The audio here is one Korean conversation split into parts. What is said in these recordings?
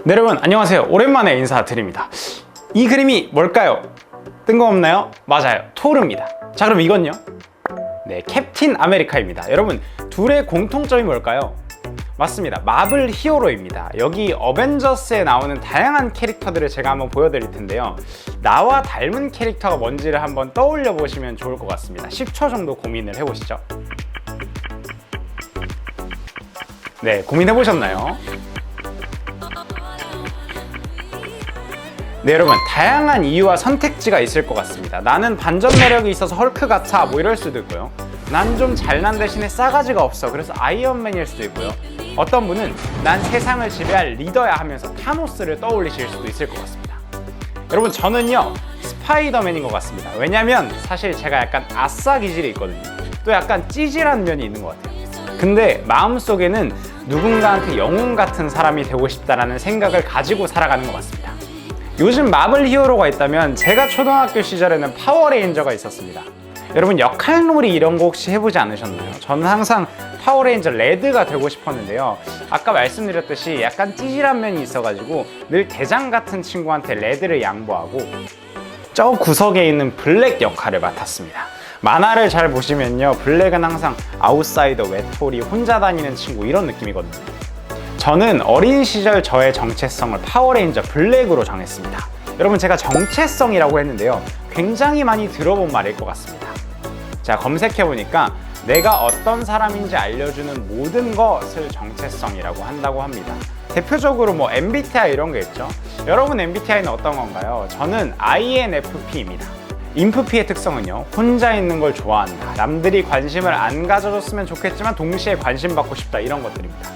네, 여러분 안녕하세요. 오랜만에 인사드립니다. 이 그림이 뭘까요? 뜬금없나요? 맞아요, 토르입니다. 자, 그럼 이건요? 네, 캡틴 아메리카입니다. 여러분, 둘의 공통점이 뭘까요? 맞습니다, 마블 히어로입니다. 여기 어벤져스에 나오는 다양한 캐릭터들을 제가 한번 보여드릴 텐데요, 나와 닮은 캐릭터가 뭔지를 한번 떠올려 보시면 좋을 것 같습니다. 10초 정도 고민을 해보시죠. 네, 고민해 보셨나요? 네, 여러분, 다양한 이유와 선택지가 있을 것 같습니다. 나는 반전 매력이 있어서 헐크 같아, 뭐 이럴 수도 있고요. 난 좀 잘난 대신에 싸가지가 없어, 그래서 아이언맨일 수도 있고요. 어떤 분은 난 세상을 지배할 리더야 하면서 타노스를 떠올리실 수도 있을 것 같습니다. 여러분, 저는요 스파이더맨인 것 같습니다. 왜냐면 사실 제가 약간 아싸 기질이 있거든요. 또 약간 찌질한 면이 있는 것 같아요. 근데 마음속에는 누군가한테 영웅 같은 사람이 되고 싶다라는 생각을 가지고 살아가는 것 같습니다. 요즘 마블 히어로가 있다면 제가 초등학교 시절에는 파워레인저가 있었습니다. 여러분, 역할놀이 이런 거 혹시 해보지 않으셨나요? 저는 항상 파워레인저 레드가 되고 싶었는데요, 아까 말씀드렸듯이 약간 찌질한 면이 있어가지고 늘 대장 같은 친구한테 레드를 양보하고 저 구석에 있는 블랙 역할을 맡았습니다. 만화를 잘 보시면요, 블랙은 항상 아웃사이더, 외톨이, 혼자 다니는 친구, 이런 느낌이거든요. 저는 어린 시절 저의 정체성을 파워레인저 블랙으로 정했습니다. 여러분, 제가 정체성이라고 했는데요, 굉장히 많이 들어본 말일 것 같습니다. 자, 검색해보니까 내가 어떤 사람인지 알려주는 모든 것을 정체성이라고 한다고 합니다. 대표적으로 뭐 MBTI 이런 게 있죠. 여러분, MBTI는 어떤 건가요? 저는 INFP입니다. 인프피의 특성은요, 혼자 있는 걸 좋아한다, 남들이 관심을 안 가져줬으면 좋겠지만 동시에 관심 받고 싶다, 이런 것들입니다.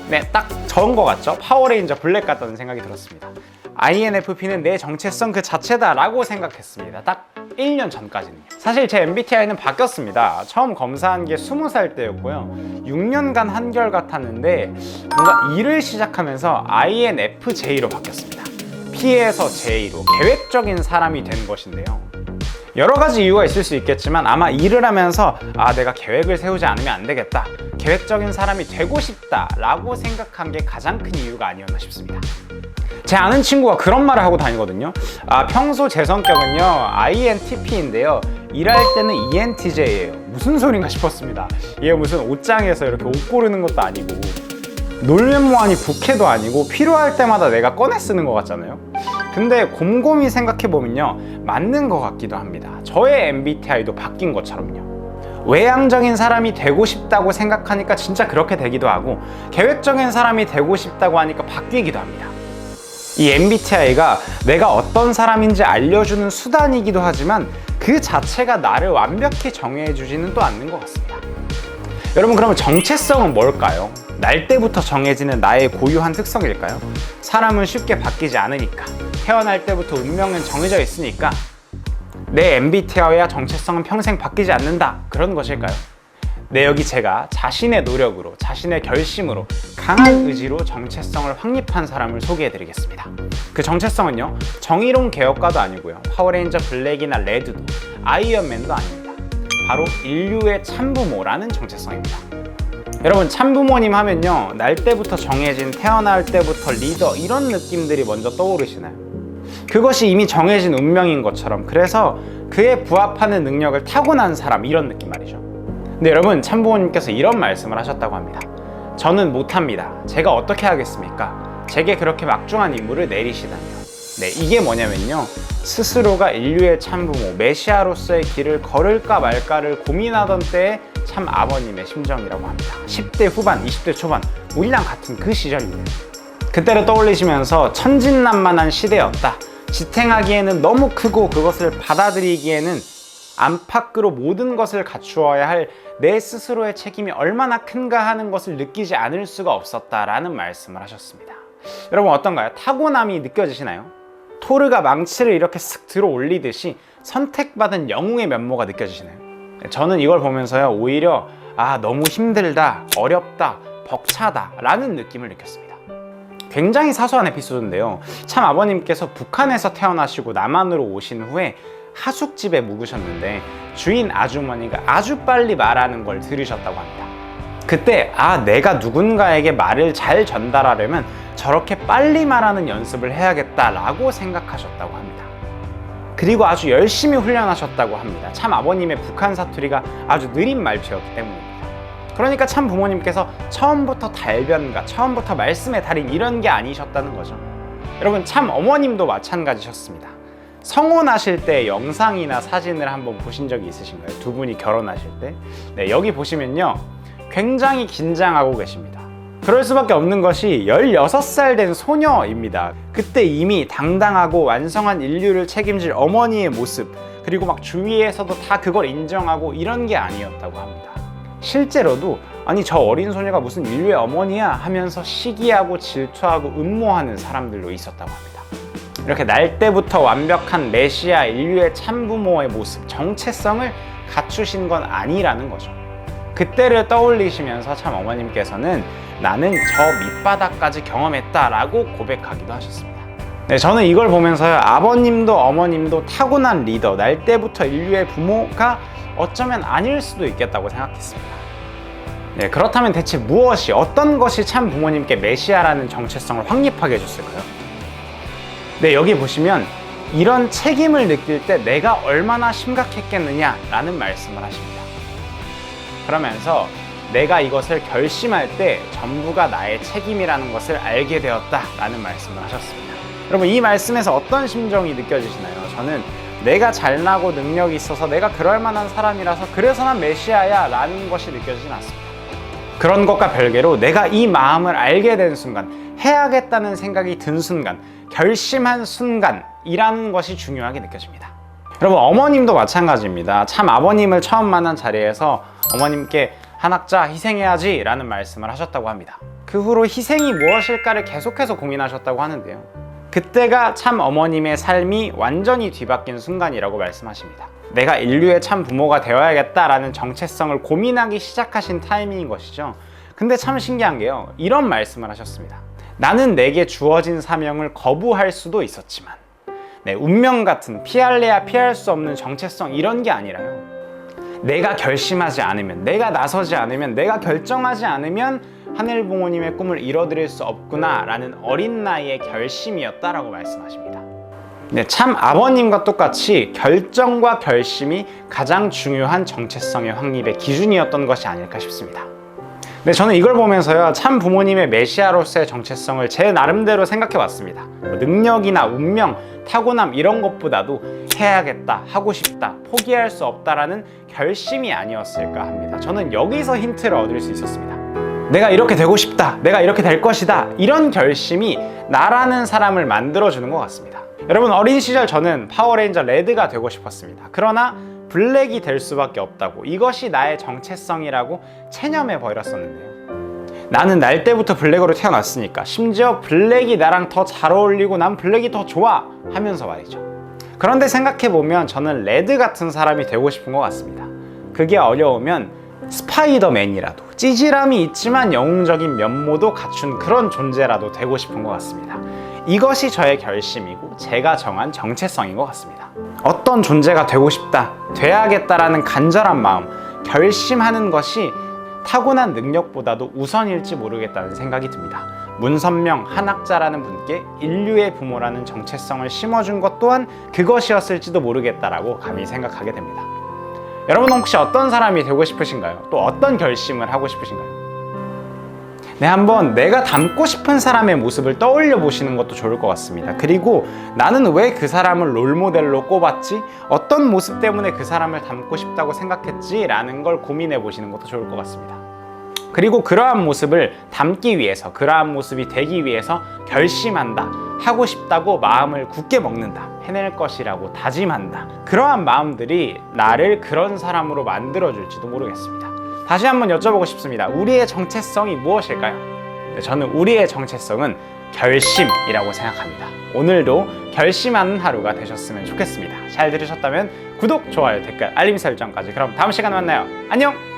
네, 딱 저은 것 같죠? 파워레인저 블랙 같다는 생각이 들었습니다. INFP는 내 정체성 그 자체다 라고 생각했습니다. 딱 1년 전까지는요. 사실 제 MBTI는 바뀌었습니다. 처음 검사한 게 20살 때였고요, 6년간 한결같았는데 뭔가 일을 시작하면서 INFJ로 바뀌었습니다. P에서 J로 계획적인 사람이 된 것인데요, 여러 가지 이유가 있을 수 있겠지만 아마 일을 하면서 내가 계획을 세우지 않으면 안 되겠다, 계획적인 사람이 되고 싶다 라고 생각한 게 가장 큰 이유가 아니었나 싶습니다. 제 아는 친구가 그런 말을 하고 다니거든요. 평소 제 성격은요 INTP인데요, 일할 때는 ENTJ예요. 무슨 소린가 싶었습니다. 얘 무슨 옷장에서 이렇게 옷 고르는 것도 아니고 놀면뭐하니 부캐도 아니고 필요할 때마다 내가 꺼내 쓰는 것 같잖아요. 근데 곰곰이 생각해보면요, 맞는 것 같기도 합니다. 저의 MBTI도 바뀐 것처럼요. 외향적인 사람이 되고 싶다고 생각하니까 진짜 그렇게 되기도 하고, 계획적인 사람이 되고 싶다고 하니까 바뀌기도 합니다. 이 MBTI가 내가 어떤 사람인지 알려주는 수단이기도 하지만 그 자체가 나를 완벽히 정해주지는 또 않는 것 같습니다. 여러분, 그러면 정체성은 뭘까요? 날 때부터 정해지는 나의 고유한 특성일까요? 사람은 쉽게 바뀌지 않으니까, 태어날 때부터 운명은 정해져 있으니까 내 MBTI와 정체성은 평생 바뀌지 않는다, 그런 것일까요? 네, 여기 제가 자신의 노력으로, 자신의 결심으로, 강한 의지로 정체성을 확립한 사람을 소개해드리겠습니다. 그 정체성은요, 정의로운 개혁가도 아니고요, 파워레인저 블랙이나 레드도, 아이언맨도 아닙니다. 바로 인류의 참부모라는 정체성입니다. 여러분, 참부모님 하면요, 날 때부터 정해진, 태어날 때부터 리더, 이런 느낌들이 먼저 떠오르시나요? 그것이 이미 정해진 운명인 것처럼, 그래서 그에 부합하는 능력을 타고난 사람, 이런 느낌 말이죠. 근데 여러분, 참부모님께서 이런 말씀을 하셨다고 합니다. 저는 못합니다. 제가 어떻게 하겠습니까? 제게 그렇게 막중한 임무를 내리시다니요. 네, 이게 뭐냐면요, 스스로가 인류의 참부모, 메시아로서의 길을 걸을까 말까를 고민하던 때의 참 아버님의 심정이라고 합니다. 10대 후반, 20대 초반, 우리랑 같은 그 시절이에요. 그때를 떠올리시면서 천진난만한 시대였다, 지탱하기에는 너무 크고 그것을 받아들이기에는 안팎으로 모든 것을 갖추어야 할 내 스스로의 책임이 얼마나 큰가 하는 것을 느끼지 않을 수가 없었다라는 말씀을 하셨습니다. 여러분, 어떤가요? 타고남이 느껴지시나요? 토르가 망치를 이렇게 쓱 들어 올리듯이 선택받은 영웅의 면모가 느껴지시나요? 저는 이걸 보면서요, 오히려 너무 힘들다, 어렵다, 벅차다 라는 느낌을 느꼈습니다. 굉장히 사소한 에피소드인데요, 참 아버님께서 북한에서 태어나시고 남한으로 오신 후에 하숙집에 묵으셨는데 주인 아주머니가 아주 빨리 말하는 걸 들으셨다고 합니다. 그때 내가 누군가에게 말을 잘 전달하려면 저렇게 빨리 말하는 연습을 해야겠다라고 생각하셨다고 합니다. 그리고 아주 열심히 훈련하셨다고 합니다. 참 아버님의 북한 사투리가 아주 느린 말투였기 때문입니다. 그러니까 참 부모님께서 처음부터 달변가, 처음부터 말씀의 달인 이런 게 아니셨다는 거죠. 여러분, 참 어머님도 마찬가지셨습니다. 성혼하실 때 영상이나 사진을 한번 보신 적이 있으신가요? 두 분이 결혼하실 때. 네, 여기 보시면요, 굉장히 긴장하고 계십니다. 그럴 수밖에 없는 것이 16살 된 소녀입니다. 그때 이미 당당하고 완성한 인류를 책임질 어머니의 모습, 그리고 막 주위에서도 다 그걸 인정하고 이런 게 아니었다고 합니다. 실제로도 아니 저 어린 소녀가 무슨 인류의 어머니야 하면서 시기하고 질투하고 음모하는 사람들도 있었다고 합니다. 이렇게 날 때부터 완벽한 메시아 인류의 참부모의 모습, 정체성을 갖추신 건 아니라는 거죠. 그때를 떠올리시면서 참 어머님께서는 나는 저 밑바닥까지 경험했다라고 고백하기도 하셨습니다. 네, 저는 이걸 보면서요, 아버님도 어머님도 타고난 리더, 날 때부터 인류의 부모가 어쩌면 아닐 수도 있겠다고 생각했습니다. 네, 그렇다면 대체 무엇이, 어떤 것이 참 부모님께 메시아라는 정체성을 확립하게 해줬을까요? 네, 여기 보시면 이런 책임을 느낄 때 내가 얼마나 심각했겠느냐라는 말씀을 하십니다. 그러면서 내가 이것을 결심할 때 전부가 나의 책임이라는 것을 알게 되었다라는 말씀을 하셨습니다. 여러분, 이 말씀에서 어떤 심정이 느껴지시나요? 저는 내가 잘나고 능력이 있어서 내가 그럴 만한 사람이라서 그래서 난 메시아야 라는 것이 느껴지진 않습니다. 그런 것과 별개로 내가 이 마음을 알게 된 순간, 해야겠다는 생각이 든 순간, 결심한 순간이라는 것이 중요하게 느껴집니다. 여러분, 어머님도 마찬가지입니다. 참 아버님을 처음 만난 자리에서 어머님께 한학자 희생해야지 라는 말씀을 하셨다고 합니다. 그 후로 희생이 무엇일까를 계속해서 고민하셨다고 하는데요, 그때가 참 어머님의 삶이 완전히 뒤바뀐 순간이라고 말씀하십니다. 내가 인류의 참 부모가 되어야겠다라는 정체성을 고민하기 시작하신 타이밍인 것이죠. 근데 참 신기한 게요, 이런 말씀을 하셨습니다. 나는 내게 주어진 사명을 거부할 수도 있었지만, 네, 운명 같은 피할래야 피할 수 없는 정체성 이런 게 아니라요, 내가 결심하지 않으면, 내가 나서지 않으면, 내가 결정하지 않으면 하늘 부모님의 꿈을 이뤄드릴 수 없구나 라는 어린 나이의 결심이었다라고 말씀하십니다. 네, 참 아버님과 똑같이 결정과 결심이 가장 중요한 정체성의 확립의 기준이었던 것이 아닐까 싶습니다. 네, 저는 이걸 보면서요, 참 부모님의 메시아로서의 정체성을 제 나름대로 생각해 봤습니다. 능력이나 운명, 타고남 이런 것보다도 해야겠다, 하고 싶다, 포기할 수 없다라는 결심이 아니었을까 합니다. 저는 여기서 힌트를 얻을 수 있었습니다. 내가 이렇게 되고 싶다, 내가 이렇게 될 것이다, 이런 결심이 나라는 사람을 만들어주는 것 같습니다. 여러분, 어린 시절 저는 파워레인저 레드가 되고 싶었습니다. 그러나 블랙이 될 수밖에 없다고, 이것이 나의 정체성이라고 체념해 버렸었는데요, 나는 날 때부터 블랙으로 태어났으니까, 심지어 블랙이 나랑 더 잘 어울리고 난 블랙이 더 좋아 하면서 말이죠. 그런데 생각해보면 저는 레드 같은 사람이 되고 싶은 것 같습니다. 그게 어려우면 스파이더맨이라도, 찌질함이 있지만 영웅적인 면모도 갖춘 그런 존재라도 되고 싶은 것 같습니다. 이것이 저의 결심이고 제가 정한 정체성인 것 같습니다. 어떤 존재가 되고 싶다, 돼야겠다라는 간절한 마음, 결심하는 것이 타고난 능력보다도 우선일지 모르겠다는 생각이 듭니다. 문선명 한학자라는 분께 인류의 부모라는 정체성을 심어준 것 또한 그것이었을지도 모르겠다라고 감히 생각하게 됩니다. 여러분, 혹시 어떤 사람이 되고 싶으신가요? 또 어떤 결심을 하고 싶으신가요? 네, 한번 내가 닮고 싶은 사람의 모습을 떠올려 보시는 것도 좋을 것 같습니다. 그리고 나는 왜 그 사람을 롤모델로 꼽았지? 어떤 모습 때문에 그 사람을 닮고 싶다고 생각했지? 라는 걸 고민해 보시는 것도 좋을 것 같습니다. 그리고 그러한 모습을 닮기 위해서, 그러한 모습이 되기 위해서 결심한다, 하고 싶다고 마음을 굳게 먹는다, 해낼 것이라고 다짐한다, 그러한 마음들이 나를 그런 사람으로 만들어줄지도 모르겠습니다. 다시 한번 여쭤보고 싶습니다. 우리의 정체성이 무엇일까요? 네, 저는 우리의 정체성은 결심이라고 생각합니다. 오늘도 결심하는 하루가 되셨으면 좋겠습니다. 잘 들으셨다면 구독, 좋아요, 댓글, 알림 설정까지. 그럼 다음 시간에 만나요. 안녕!